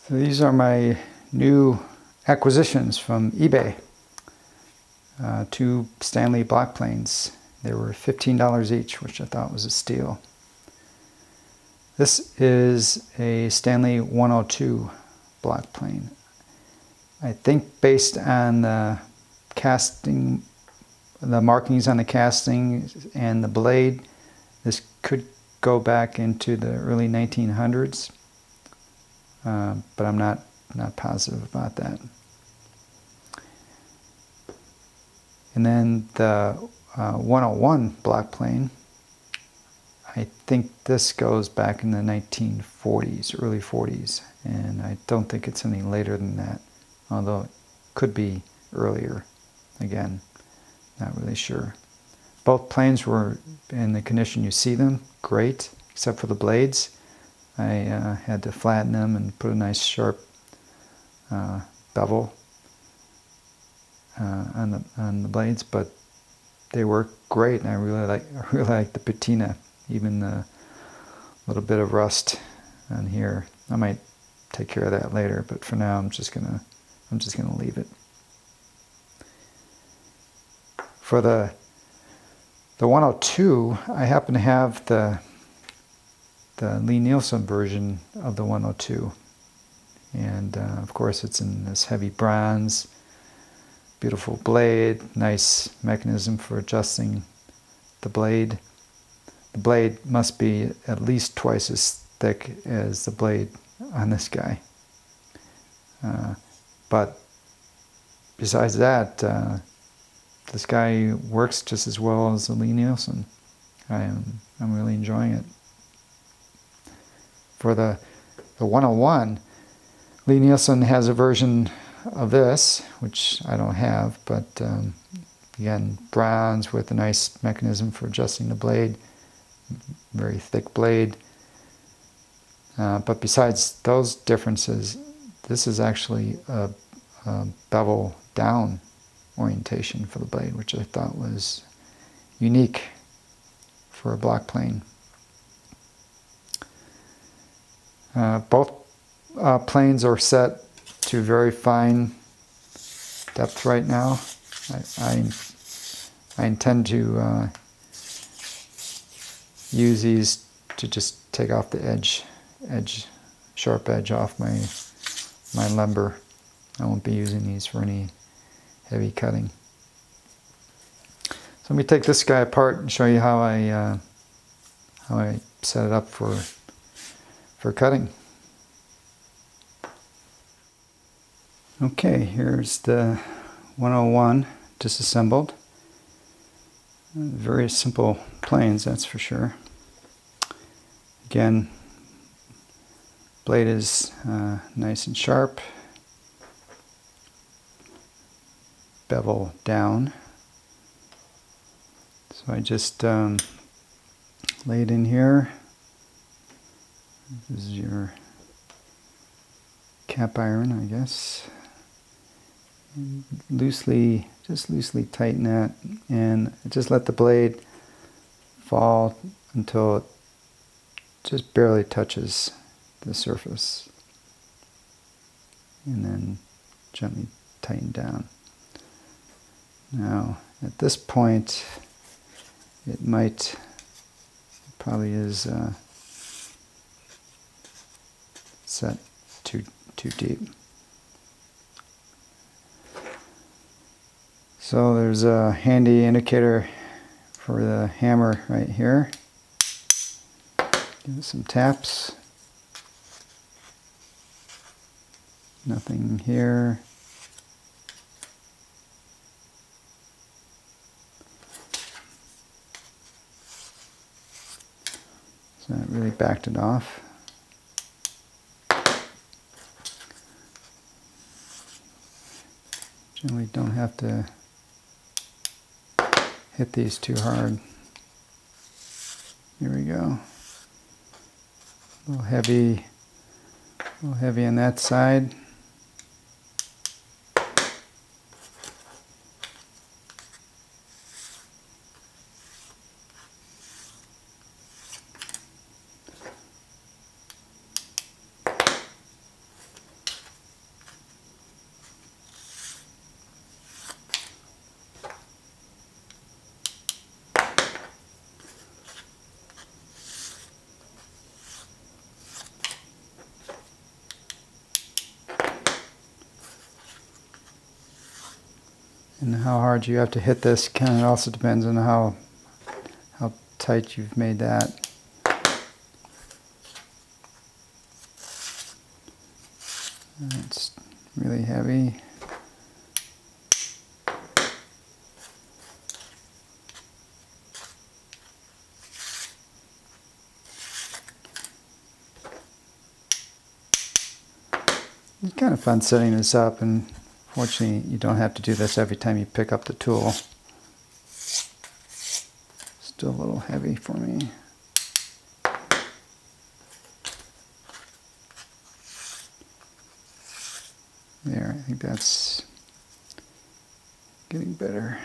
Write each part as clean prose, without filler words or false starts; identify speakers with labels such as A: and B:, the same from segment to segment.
A: So these are my new acquisitions from eBay. Two Stanley block planes. They were $15 each, which I thought was a steal. This is a Stanley 102 block plane. I think based on the casting, the markings on the casting and the blade, this could go back into the early 1900s. But I'm not positive about that. And then the 101 block plane, I think this goes back in the 1940s, early 40s, and I don't think it's any later than that, although it could be earlier. Again, not really sure. Both planes were in the condition you see them, great, except for the blades. I had to flatten them and put a nice sharp bevel on the blades, but they work great, and I really like the patina, even the little bit of rust on here. I might take care of that later, but for now I'm just gonna leave it. For the 102, I happen to have the Lie-Nielsen version of the 102, and of course it's in this heavy bronze, beautiful blade, nice mechanism for adjusting the blade. The blade must be at least twice as thick as the blade on this guy, but besides that, this guy works just as well as the Lie-Nielsen. I'm really enjoying it. For the 101, Lie-Nielsen has a version of this, which I don't have, but again, bronze with a nice mechanism for adjusting the blade, very thick blade. But besides those differences, this is actually a bevel down orientation for the blade, which I thought was unique for a block plane. Both planes are set to very fine depth right now. I intend to use these to just take off the sharp edge off my lumber. I won't be using these for any heavy cutting. So let me take this guy apart and show you how I set it up for cutting. Okay, here's the 101 disassembled. Very simple planes, that's for sure. Again, blade is nice and sharp, bevel down. So I just lay it in here. This is your cap iron, I guess. And just loosely tighten that, and just let the blade fall until it just barely touches the surface, and then gently tighten down. Now at this point it probably is set too deep. So there's a handy indicator for the hammer right here. Give it some taps. Nothing here. So that really backed it off. Generally don't have to hit these too hard. Here we go. A little heavy on that side. And how hard you have to hit this kind of also depends on how tight you've made that. It's really heavy. It's kind of fun setting this up, and fortunately you don't have to do this every time you pick up the tool. Still a little heavy for me. There, I think that's getting better.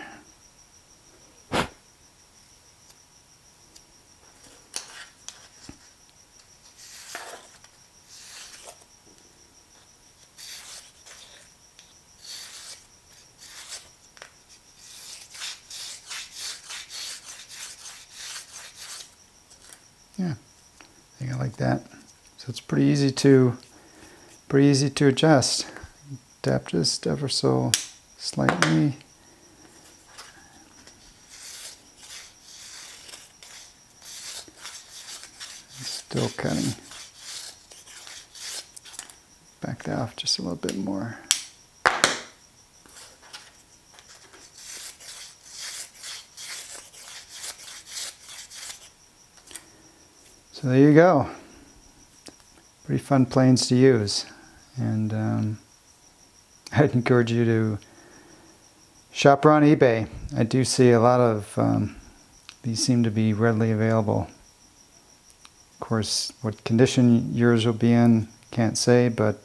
A: Yeah, I think I like that. So it's pretty easy to adjust. Tap just ever so slightly. Still cutting. Back that off just a little bit more. So there you go. Pretty fun planes to use. And I'd encourage you to shop around eBay. I do see a lot of these seem to be readily available. Of course, what condition yours will be in, can't say, but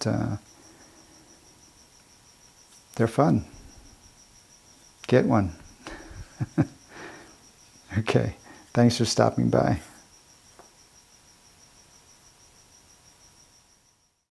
A: they're fun. Get one. Okay, thanks for stopping by.